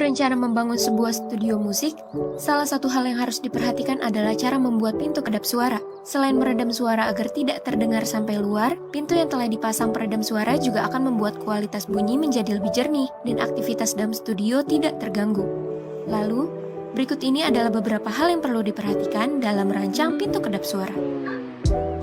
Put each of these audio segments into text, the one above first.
berencana membangun sebuah studio musik, salah satu hal yang harus diperhatikan adalah cara membuat pintu kedap suara. Selain meredam suara agar tidak terdengar sampai luar, pintu yang telah dipasang peredam suara juga akan membuat kualitas bunyi menjadi lebih jernih dan aktivitas dalam studio tidak terganggu. Lalu, berikut ini adalah beberapa hal yang perlu diperhatikan dalam merancang pintu kedap suara.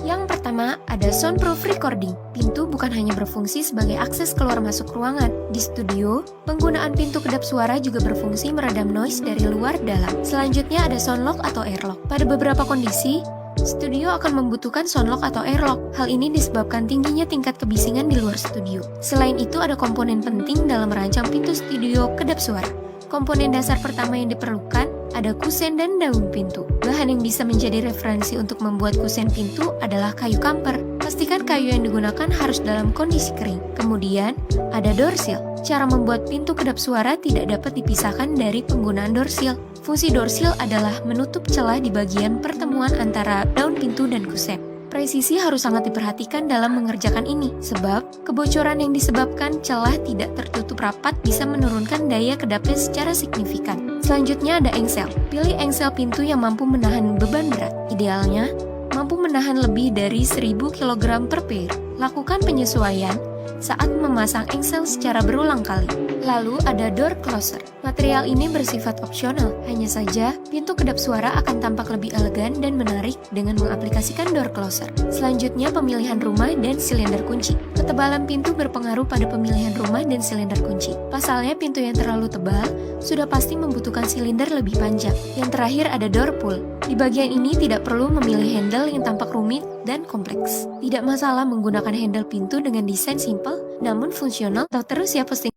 Yang pertama, ada soundproof recording. Pintu bukan hanya berfungsi sebagai akses keluar masuk ruangan. Di studio, penggunaan pintu kedap suara juga berfungsi meredam noise dari luar dalam. Selanjutnya ada soundlock atau airlock. Pada beberapa kondisi, studio akan membutuhkan soundlock atau airlock. Hal ini disebabkan tingginya tingkat kebisingan di luar studio. Selain itu, ada komponen penting dalam merancang pintu studio kedap suara. Komponen dasar pertama yang diperlukan ada kusen dan daun pintu. Bahan yang bisa menjadi referensi untuk membuat kusen pintu adalah kayu kamper. Pastikan kayu yang digunakan harus dalam kondisi kering. Kemudian, ada door seal. Cara membuat pintu kedap suara tidak dapat dipisahkan dari penggunaan door seal. Fungsi door seal adalah menutup celah di bagian pertemuan antara daun pintu dan kusen. Presisi harus sangat diperhatikan dalam mengerjakan ini, sebab kebocoran yang disebabkan celah tidak tertutup rapat bisa menurunkan daya kedapnya secara signifikan. Selanjutnya ada engsel. Pilih engsel pintu yang mampu menahan beban berat. Idealnya, mampu menahan lebih dari 1000 kg per pair. Lakukan penyesuaian saat memasang engsel secara berulang kali. Lalu ada door closer. Material ini bersifat opsional, hanya saja pintu kedap suara akan tampak lebih elegan dan menarik dengan mengaplikasikan door closer. Selanjutnya pemilihan rumah dan silinder kunci. Ketebalan pintu berpengaruh pada pemilihan rumah dan silinder kunci. Pasalnya pintu yang terlalu tebal sudah pasti membutuhkan silinder lebih panjang. Yang terakhir ada door pull. Di bagian ini tidak perlu memilih handle yang tampak rumit dan kompleks. Tidak masalah menggunakan handle pintu dengan desain simple namun fungsional. Tahu terus ya posting